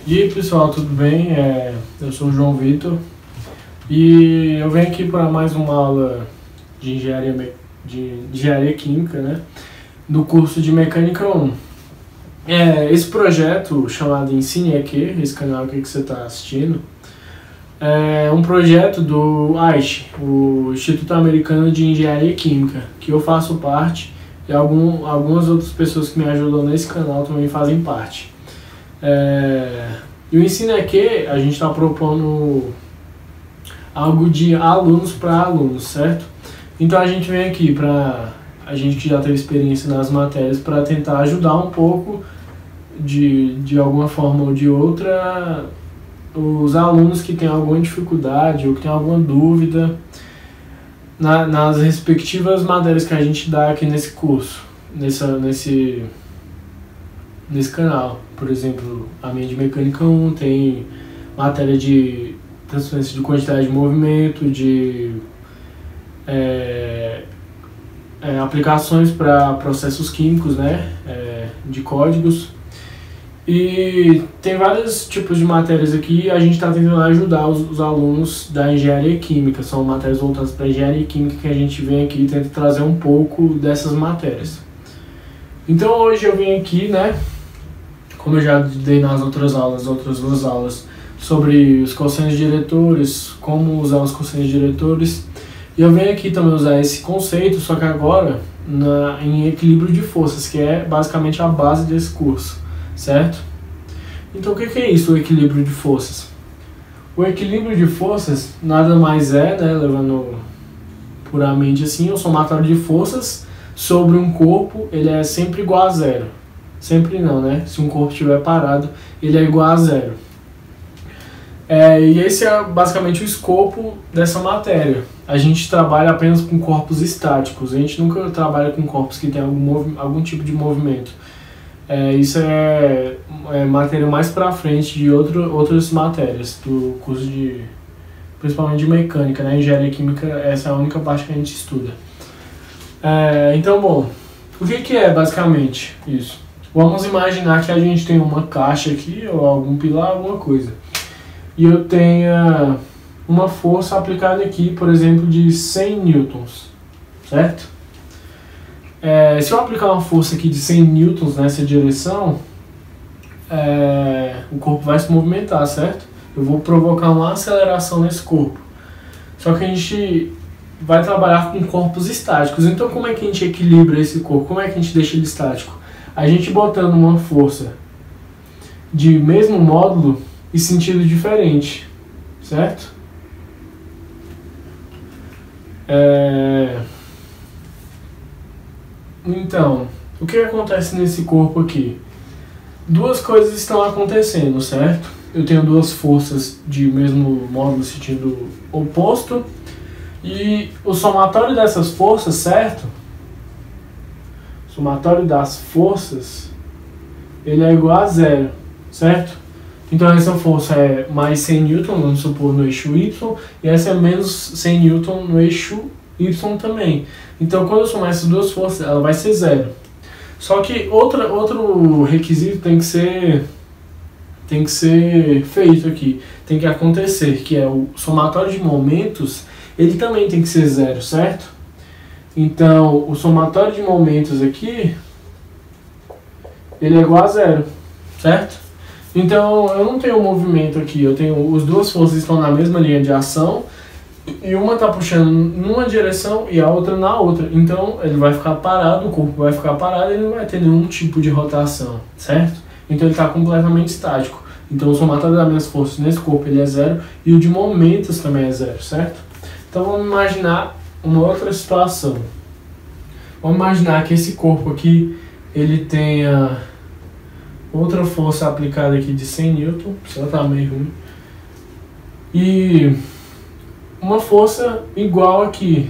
E aí pessoal, tudo bem? Eu sou o João Vitor e eu venho aqui para mais uma aula de engenharia química, né? Do curso de Mecânica 1. Esse projeto chamado Ensine EQ, esse canal aqui que você está assistindo, é um projeto do AICH, o Instituto Americano de Engenharia Química, que eu faço parte e algumas outras pessoas que me ajudam nesse canal também fazem parte. E o Ensine EQ, a gente está propondo algo de alunos para alunos, certo? Então a gente vem aqui a gente que já teve experiência nas matérias, para tentar ajudar um pouco, de alguma forma ou de outra, os alunos que têm alguma dificuldade ou que têm alguma dúvida nas respectivas matérias que a gente dá aqui nesse curso, nesse canal. Por exemplo, a minha de Mecânica 1 tem matéria de transferência de quantidade de movimento, de aplicações para processos químicos, né, de códigos. E tem vários tipos de matérias aqui e a gente está tentando ajudar os alunos da engenharia química. São matérias voltadas para a engenharia química que a gente vem aqui e tenta trazer um pouco dessas matérias. Então hoje eu vim aqui, né, como eu já dei nas outras duas aulas, sobre os cossenos diretores, como usar os cossenos diretores. E eu venho aqui também usar esse conceito, só que agora em equilíbrio de forças, que é basicamente a base desse curso, certo? Então o que é isso, o equilíbrio de forças? O equilíbrio de forças nada mais é, né, levando puramente assim, o somatório de forças sobre um corpo, ele é sempre igual a zero. Sempre não, né? Se um corpo estiver parado, ele é igual a zero. E esse é basicamente o escopo dessa matéria. A gente trabalha apenas com corpos estáticos. A gente nunca trabalha com corpos que têm algum tipo de movimento. Isso é matéria mais pra frente de outras matérias do curso principalmente de mecânica, né? Engenharia química, essa é a única parte que a gente estuda. Então, bom, o que é basicamente isso? Vamos imaginar que a gente tem uma caixa aqui, ou algum pilar, alguma coisa. E eu tenha uma força aplicada aqui, por exemplo, de 100 newtons, certo? Se eu aplicar uma força aqui de 100 newtons nessa direção, o corpo vai se movimentar, certo? Eu vou provocar uma aceleração nesse corpo. Só que a gente vai trabalhar com corpos estáticos. Então como é que a gente equilibra esse corpo? Como é que a gente deixa ele estático? A gente botando uma força de mesmo módulo e sentido diferente, certo? Então, o que acontece nesse corpo aqui? Duas coisas estão acontecendo, certo? Eu tenho duas forças de mesmo módulo, sentido oposto, e o somatório dessas forças, certo? O somatório das forças, ele é igual a zero, certo? Então essa força é mais 100 newton, vamos supor, no eixo Y, e essa é menos 100 newton no eixo Y também. Então quando eu somar essas duas forças, ela vai ser zero. Só que outro requisito tem que ser feito aqui, tem que acontecer, que é o somatório de momentos, ele também tem que ser zero, certo? Então o somatório de momentos aqui, ele é igual a zero, certo? Então eu não tenho movimento aqui, as duas forças estão na mesma linha de ação e uma está puxando numa direção e a outra na outra. Então ele vai ficar parado, o corpo vai ficar parado e ele não vai ter nenhum tipo de rotação, certo? Então ele está completamente estático. Então o somatório das minhas forças nesse corpo ele é zero e o de momentos também é zero, certo? Então vamos imaginar uma outra situação. Vamos imaginar que esse corpo aqui ele tenha outra força aplicada aqui de 100 newton, só tá meio ruim, e uma força igual aqui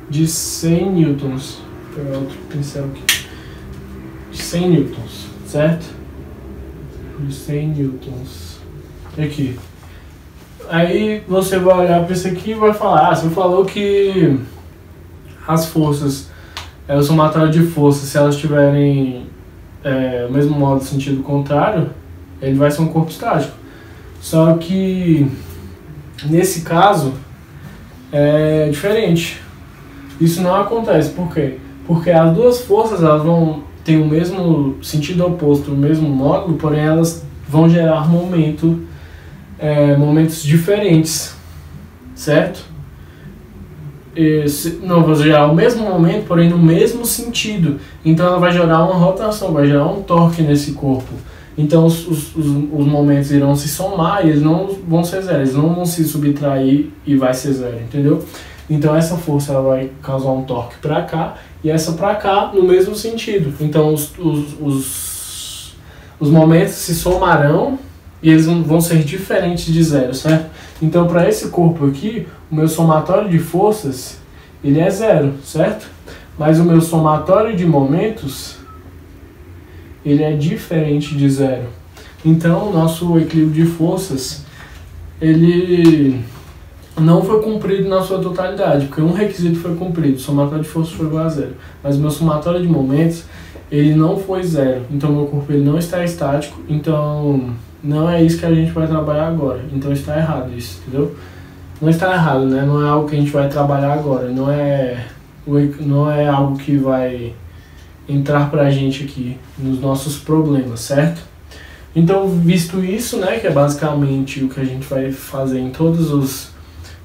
de 100 newtons, vou pegar outro pincel aqui, de 100 newtons, certo? De 100 newtons aqui. Aí você vai olhar para isso aqui e vai falar, você falou que as forças, o somatório de forças, se elas tiverem o mesmo modo sentido contrário, ele vai ser um corpo estático. Só que nesse caso é diferente. Isso não acontece. Por quê? Porque as duas forças elas vão ter o mesmo sentido oposto, o mesmo módulo, porém elas vão gerar momentos diferentes, certo? Não, vou gerar o mesmo momento, porém no mesmo sentido. Então ela vai gerar uma rotação, vai gerar um torque nesse corpo. Então os momentos irão se somar e eles não vão ser zero, eles não vão se subtrair e vai ser zero, entendeu? Então essa força ela vai causar um torque para cá e essa para cá no mesmo sentido. Então os momentos se somarão e eles vão ser diferentes de zero, certo? Então para esse corpo aqui, o meu somatório de forças ele é zero, certo? Mas o meu somatório de momentos ele é diferente de zero. Então o nosso equilíbrio de forças ele não foi cumprido na sua totalidade, porque um requisito foi cumprido, o somatório de forças foi igual a zero. Mas o meu somatório de momentos, ele não foi zero. Então meu corpo ele não está estático, então não é isso que a gente vai trabalhar agora. Então está errado isso, entendeu? Não está errado, né? Não é algo que a gente vai trabalhar agora, não é algo que vai entrar pra gente aqui nos nossos problemas, certo? Então, visto isso, né, que é basicamente o que a gente vai fazer em todos os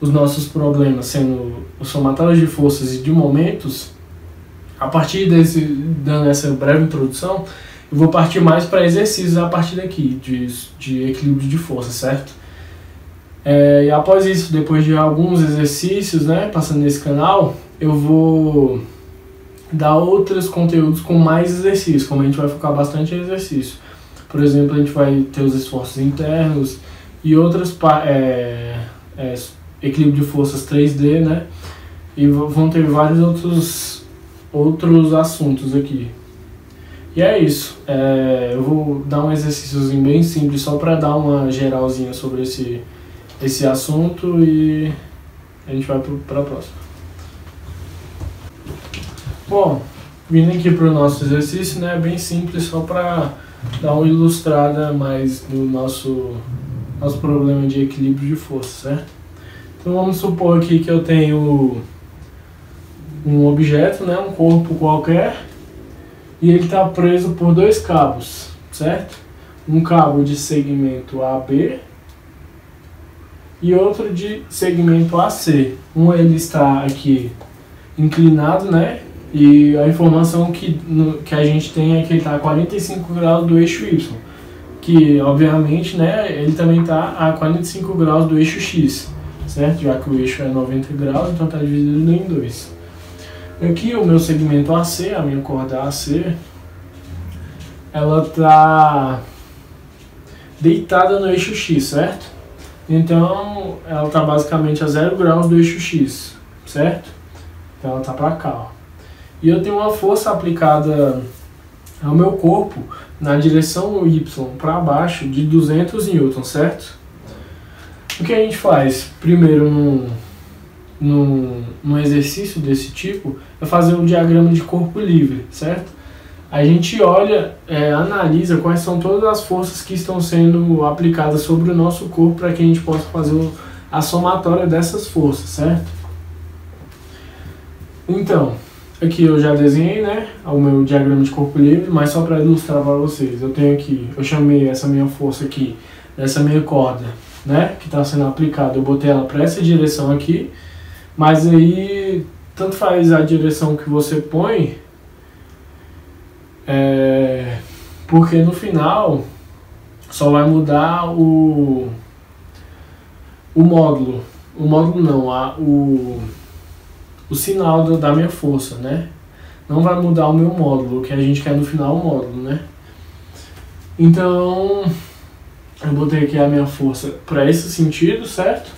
nossos problemas, sendo o somatório de forças e de momentos, a partir dando essa breve introdução, eu vou partir mais para exercícios a partir daqui, de equilíbrio de força, certo? E após isso, depois de alguns exercícios, né, passando nesse canal, eu vou dar outros conteúdos com mais exercícios, como a gente vai focar bastante em exercício. Por exemplo, a gente vai ter os esforços internos e outras equilíbrio de forças 3D, né? E vão ter vários outros assuntos aqui. E é isso. Eu vou dar um exercíciozinho bem simples só para dar uma geralzinha sobre esse assunto e a gente vai para a próxima. Bom, vindo aqui para o nosso exercício, né? Bem simples, só para dar uma ilustrada mais no nosso problema de equilíbrio de força, certo? Então vamos supor aqui que eu tenho um objeto, né, um corpo qualquer, e ele está preso por dois cabos, certo? Um cabo de segmento AB e outro de segmento AC. Um ele está aqui inclinado, né? E a informação que a gente tem é que ele está a 45 graus do eixo Y, que obviamente, né, ele também está a 45 graus do eixo X, certo? Já que o eixo é 90 graus, então está dividido em dois. Aqui o meu segmento AC, a minha corda AC, ela está deitada no eixo X, certo? Então ela está basicamente a 0 graus do eixo X, certo? Então ela está para cá, ó. E eu tenho uma força aplicada ao meu corpo na direção Y para baixo de 200 newtons, certo? O que a gente faz? Primeiro, num exercício desse tipo, é fazer um diagrama de corpo livre, certo? A gente olha, analisa quais são todas as forças que estão sendo aplicadas sobre o nosso corpo para que a gente possa fazer a somatória dessas forças, certo? Então, aqui eu já desenhei, né, o meu diagrama de corpo livre, mas só para ilustrar para vocês, eu chamei essa minha força aqui, essa minha corda, né, que está sendo aplicada, eu botei ela para essa direção aqui, mas aí tanto faz a direção que você põe, porque no final só vai mudar o módulo não, o sinal da minha força, né? Não vai mudar o meu módulo, o que a gente quer no final é o módulo, né? Então, eu botei aqui a minha força para esse sentido, certo?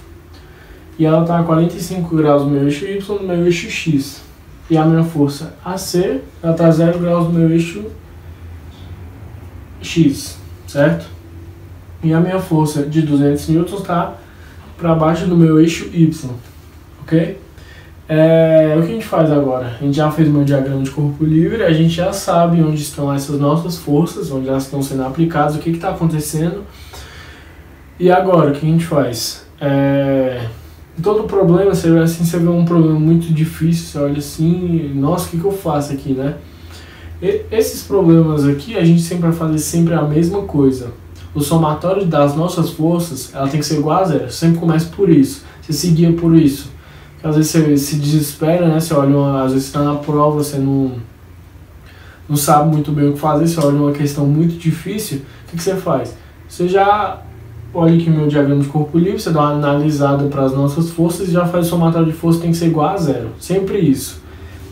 E ela está a 45 graus no meu eixo Y, no meu eixo X. E a minha força AC, ela está a 0 graus no meu eixo X, certo? E a minha força de 200 newtons está para baixo do meu eixo Y, ok? O que a gente faz agora? A gente já fez o meu diagrama de corpo livre, a gente já sabe onde estão essas nossas forças, onde elas estão sendo aplicadas, o que está acontecendo. E agora, o que a gente faz? Todo problema, você vê um problema muito difícil, você olha assim, nossa, o que eu faço aqui, né? Esses problemas aqui, a gente sempre vai fazer sempre a mesma coisa. O somatório das nossas forças, ela tem que ser igual a zero. Você sempre começa por isso, você se guia por isso. Porque às vezes você se desespera, né? Você olha, às vezes você está na prova, você não sabe muito bem o que fazer, você olha uma questão muito difícil, o que você faz? Você já olha aqui o meu diagrama de corpo livre, você dá uma analisada para as nossas forças e já faz o somatório de força, tem que ser igual a zero. Sempre isso,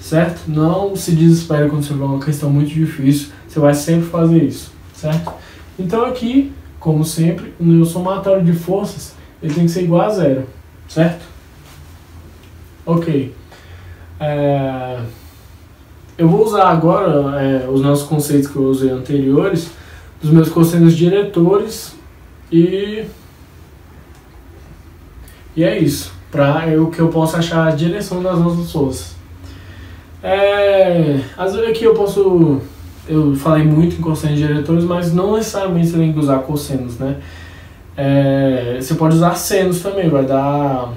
certo? Não se desespere quando você vê uma questão muito difícil, você vai sempre fazer isso, certo? Então aqui, como sempre, o meu somatório de forças ele tem que ser igual a zero, certo? Ok. Eu vou usar agora os nossos conceitos que eu usei anteriores, dos meus cossenos diretores e é isso, para o que eu posso achar a direção das nossas forças. Às vezes aqui eu falei muito em cossenos diretores, mas não necessariamente você tem que usar cossenos, né? Você pode usar senos também, vai dar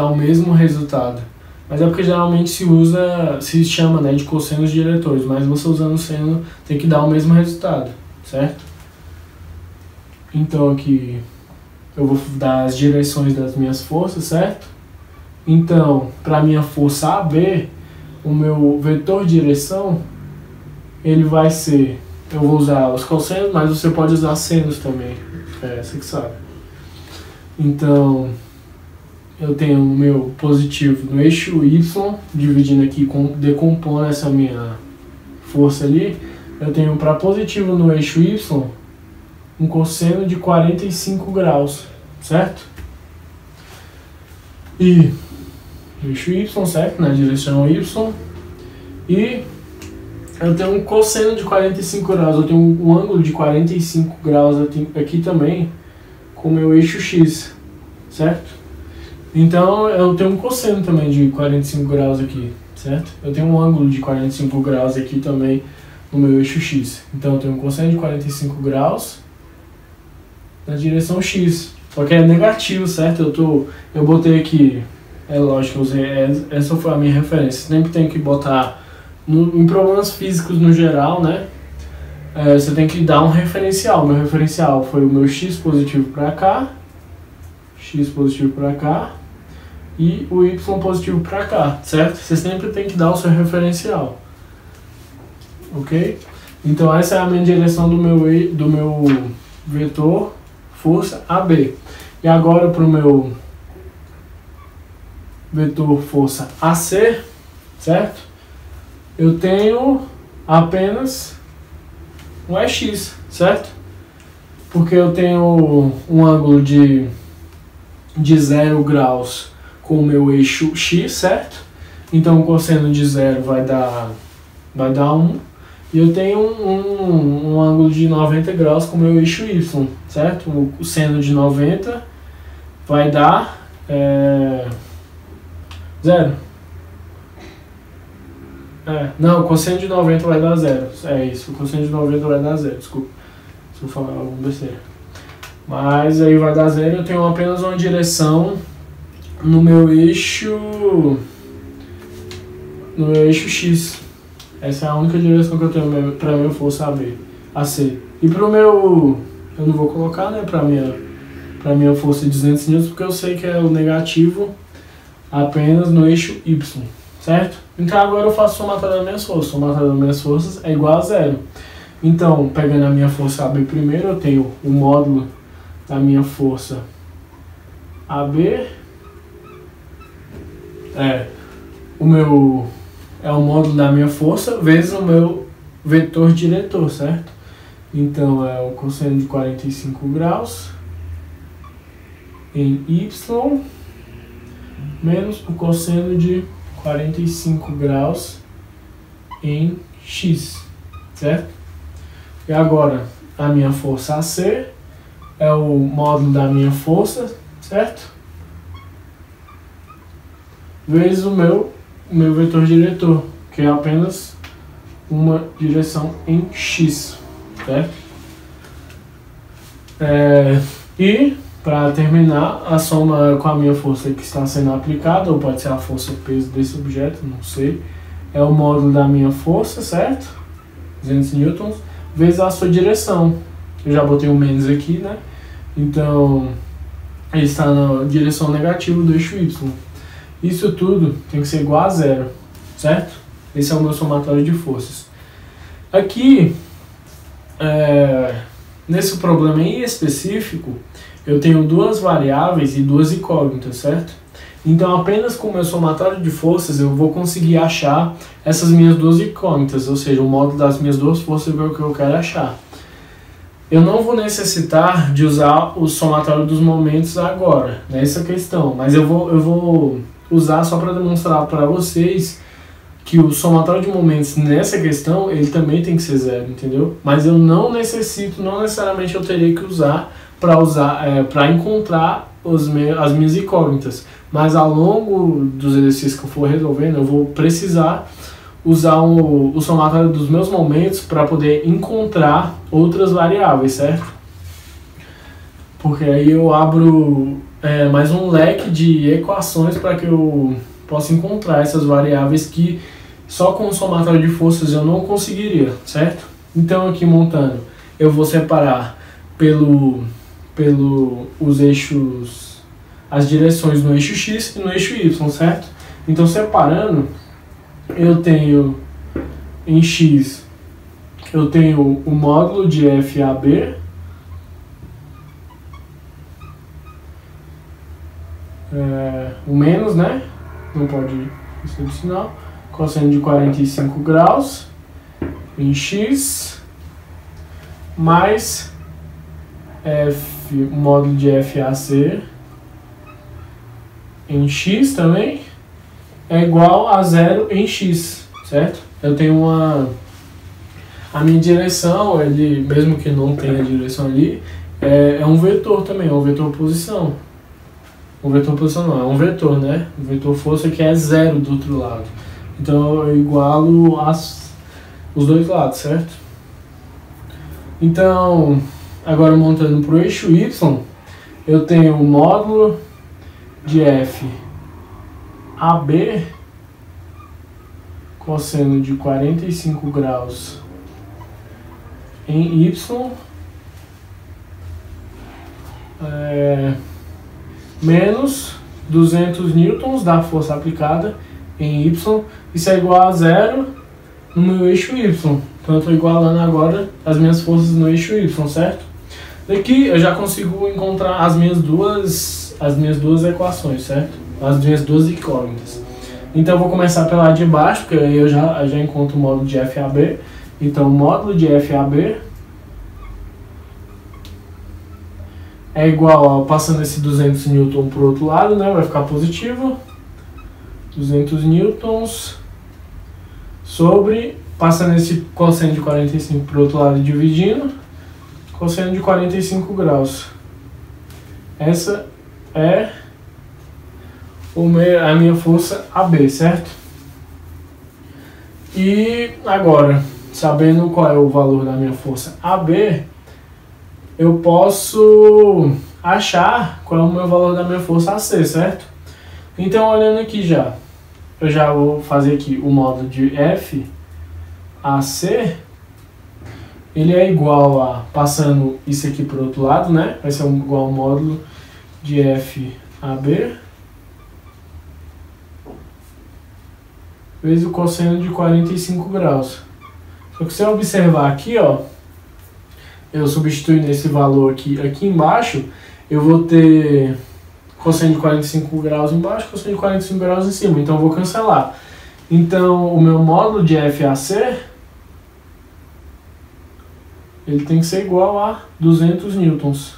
o mesmo resultado. Mas é porque geralmente se chama, né, de cossenos diretores, mas você usando seno tem que dar o mesmo resultado, certo? Então aqui eu vou dar as direções das minhas forças, certo? Então, para a minha força AB, o meu vetor de direção, ele vai ser, eu vou usar os cossenos, mas você pode usar senos também, você que sabe. Então, eu tenho o meu positivo no eixo Y, dividindo aqui, decompondo essa minha força ali. Eu tenho para positivo no eixo Y, um cosseno de 45 graus, certo? E no eixo Y, certo? Na direção Y. E eu tenho um cosseno de 45 graus, eu tenho um ângulo de 45 graus aqui também, com o meu eixo X, certo? Então eu tenho um cosseno também de 45 graus aqui, certo? Eu tenho um ângulo de 45 graus aqui também no meu eixo X. Então eu tenho um cosseno de 45 graus na direção X. Só que é negativo, certo? Eu botei aqui, lógico, essa foi a minha referência. Sempre tem que botar em problemas físicos no geral, né? Você tem que dar um referencial. Meu referencial foi o meu X positivo para cá, X positivo para cá e o Y positivo para cá, certo? Você sempre tem que dar o seu referencial, ok? Então essa é a minha direção do meu vetor força AB. E agora para o meu vetor força AC, certo? Eu tenho apenas um EX, certo? Porque eu tenho um ângulo de 0 graus com o meu eixo X, certo? Então o cosseno de 0 vai dar 1. E eu tenho um ângulo de 90 graus com o meu eixo Y, certo? O seno de 90 vai dar 0. Não, o cosseno de 90 vai dar 0. É isso, o cosseno de 90 vai dar 0, desculpa. Se eu falar alguma besteira. Mas aí vai dar 0 e eu tenho apenas uma direção no meu eixo X. Essa é a única direção que eu tenho para a minha força AC. E para o meu, eu não vou colocar, né, para minha força de 200 N, porque eu sei que é o negativo apenas no eixo Y, certo? Então agora eu faço somatório das minhas forças. Somatório das minhas forças é igual a 0. Então, pegando a minha força AB primeiro, eu tenho o módulo da minha força AB. O módulo da minha força vezes o meu vetor diretor, certo? Então é o cosseno de 45 graus em Y menos o cosseno de 45 graus em X, certo? E agora a minha força AC é o módulo da minha força, certo? vezes o meu vetor diretor, que é apenas uma direção em x, certo? E, para terminar, a soma com a minha força que está sendo aplicada, ou pode ser a força ou peso desse objeto, não sei, é o módulo da minha força, certo? 200 newtons, vezes a sua direção. Eu já botei um menos aqui, né? Então, ele está na direção negativa do eixo y. Isso tudo tem que ser igual a zero, certo? Esse é o meu somatório de forças. Aqui, nesse problema em específico, eu tenho duas variáveis e duas incógnitas, certo? Então, apenas com o meu somatório de forças, eu vou conseguir achar essas minhas duas incógnitas, ou seja, o módulo das minhas duas forças é o que eu quero achar. Eu não vou necessitar de usar o somatório dos momentos agora, nessa questão, mas eu vou usar só para demonstrar para vocês que o somatório de momentos nessa questão, ele também tem que ser zero, entendeu? Mas eu não necessariamente eu teria que usar para encontrar as minhas incógnitas. Mas ao longo dos exercícios que eu for resolvendo, eu vou precisar usar o somatório dos meus momentos para poder encontrar outras variáveis, certo? Porque aí eu abro mais um leque de equações para que eu possa encontrar essas variáveis que só com o somatório de forças eu não conseguiria, certo? Então aqui montando, eu vou separar os eixos, as direções no eixo x e no eixo y, certo? Então separando, eu tenho em x, eu tenho o módulo de FAB, o menos, né? Não pode ser do sinal. Cosseno de 45 graus em x, mais o módulo de FAC em x também é igual a zero em x, certo? Eu tenho a minha direção, ele, mesmo que não tenha direção ali, é um vetor também, é um vetor posição. Um vetor posição não, é um vetor, né? Um vetor força que é zero do outro lado. Então eu igualo os dois lados, certo? Então, agora montando para o eixo y, eu tenho o módulo de FAB, cosseno de 45 graus em y, menos 200 newtons da força aplicada em y, isso é igual a zero no meu eixo y. Então eu estou igualando agora as minhas forças no eixo y, certo? Daqui eu já consigo encontrar as minhas duas equações, certo? As minhas duas incógnitas. Então eu vou começar pela de baixo, porque aí eu já encontro o módulo de FAB. Então o módulo de FAB é igual a, passando esse 200 newton para o outro lado, né? Vai ficar positivo. 200 newtons sobre, passando esse cosseno de 45 para o outro lado e dividindo, cosseno de 45 graus. Essa é a minha força AB, certo? E agora, sabendo qual é o valor da minha força AB, eu posso achar qual é o meu valor da minha força AC, certo? Então, olhando aqui já, eu já vou fazer aqui o módulo de FAC, ele é igual a, passando isso aqui para o outro lado, né? Vai ser igual ao módulo de FAB, vezes o cosseno de 45 graus. Só que se eu observar aqui, ó, eu substituindo esse valor aqui embaixo, eu vou ter cosseno de 45 graus embaixo, cosseno de 45 graus em cima, então eu vou cancelar. Então o meu módulo de FAC, ele tem que ser igual a 200 newtons,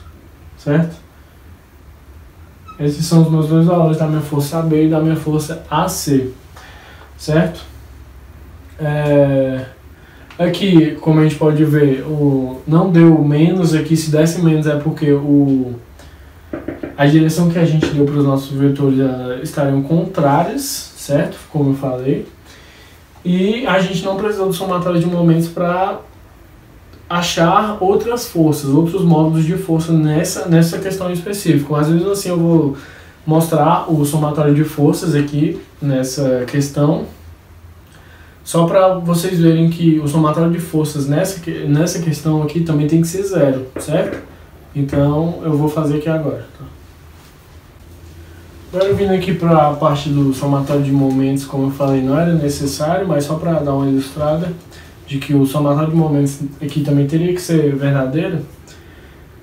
certo? Esses são os meus dois valores da minha força AB e da minha força AC, certo? Aqui, como a gente pode ver, não deu menos aqui. Se desse menos é porque a direção que a gente deu para os nossos vetores estariam contrárias, certo? Como eu falei. E a gente não precisou do somatório de momentos para achar outras forças, outros módulos de força nessa questão específica. Mas mesmo assim eu vou mostrar o somatório de forças aqui nessa questão, só para vocês verem que o somatório de forças nessa questão aqui também tem que ser zero, certo? Então eu vou fazer aqui agora. Tá? Agora vindo aqui para a parte do somatório de momentos, como eu falei, não era necessário, mas só para dar uma ilustrada de que o somatório de momentos aqui também teria que ser verdadeiro,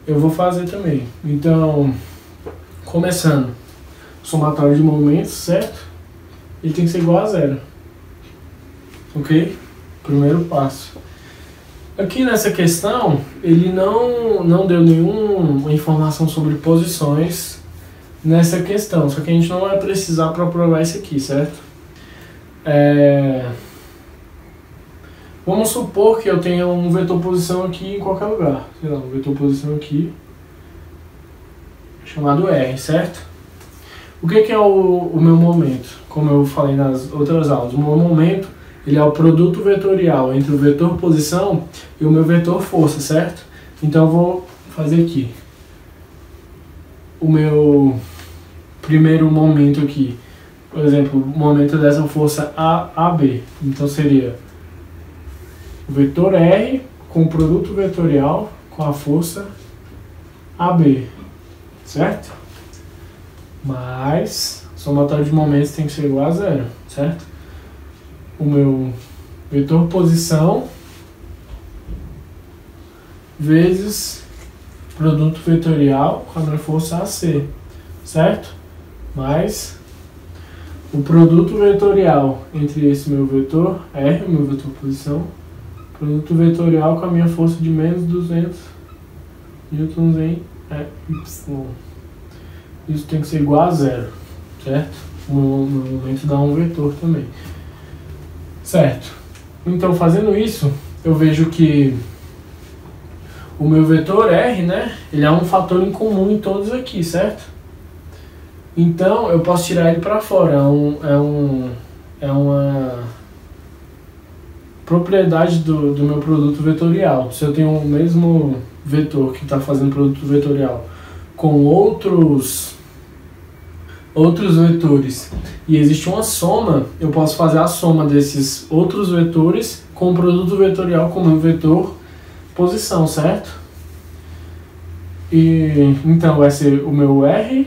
eu vou fazer também. Então, começando, o somatório de momentos, certo? Ele tem que ser igual a zero. Ok? Primeiro passo. Aqui nessa questão, ele não deu nenhuma informação sobre posições nessa questão, só que a gente não vai precisar para provar isso aqui, certo? Vamos supor que eu tenha um vetor posição aqui em qualquer lugar, sei lá, um vetor posição aqui, chamado R, certo? O que é o meu momento? Como eu falei nas outras aulas, o meu momento ele é o produto vetorial entre o vetor posição e o meu vetor força, certo? Então eu vou fazer aqui o meu primeiro momento aqui, por exemplo, o momento dessa força AB. Então seria o vetor R com o produto vetorial com a força AB, certo? Mas o somatório de momentos tem que ser igual a zero, certo? O meu vetor posição vezes produto vetorial com a minha força AC, certo? Mais o produto vetorial entre esse meu vetor R, o meu vetor posição, produto vetorial com a minha força de menos 200 newtons em Y. Isso tem que ser igual a zero, certo? O momento dá um vetor também. Certo. Então, fazendo isso, eu vejo que o meu vetor R, né, ele é um fator em comum em todos aqui, certo? Então, eu posso tirar ele para fora. É uma propriedade do meu produto vetorial. Se eu tenho o mesmo vetor que está fazendo produto vetorial com outros vetores e existe uma soma, eu posso fazer a soma desses outros vetores com o produto vetorial com o meu vetor posição, certo? E então vai ser o meu R,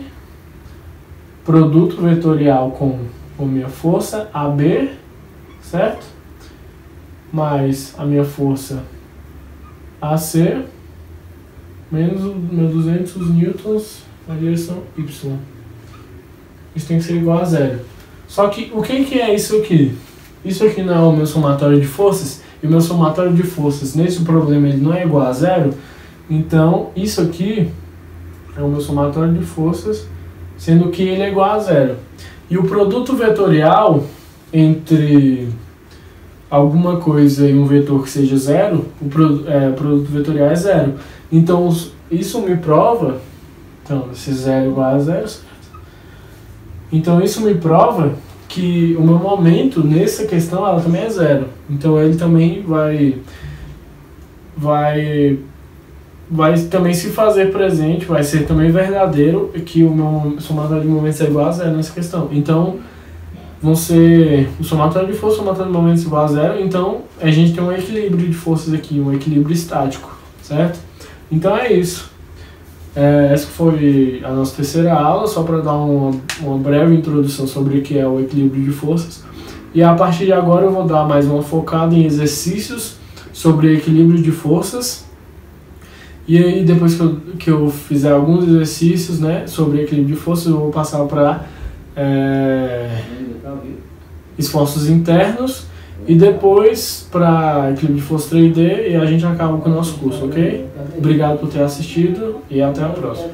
produto vetorial com a minha força AB, certo? Mais a minha força AC menos o meu 200 newtons na direção Y. Isso tem que ser igual a zero. Só que o que é isso aqui? Isso aqui não é o meu somatório de forças, e o meu somatório de forças nesse problema ele não é igual a zero, então isso aqui é o meu somatório de forças, sendo que ele é igual a zero. E o produto vetorial entre alguma coisa e um vetor que seja zero, o produto vetorial é zero. Então isso me prova, então esse zero é igual a zero, certo? Então isso me prova que o meu momento nessa questão ela também é zero. Então ele também vai também se fazer presente, vai ser também verdadeiro que o meu somatório de momentos é igual a zero nessa questão. Então vão ser o somatório de força e o somatório de momentos igual a zero. Então a gente tem um equilíbrio de forças aqui, um equilíbrio estático, certo? Então é isso. Essa foi a nossa terceira aula, só para dar uma breve introdução sobre o que é o equilíbrio de forças. E a partir de agora eu vou dar mais uma focada em exercícios sobre equilíbrio de forças. E aí depois que eu fizer alguns exercícios, né, sobre equilíbrio de forças, eu vou passar para esforços internos e depois para equilíbrio de força 3D e a gente acaba com o nosso curso, ok? Obrigado por ter assistido e até a próxima.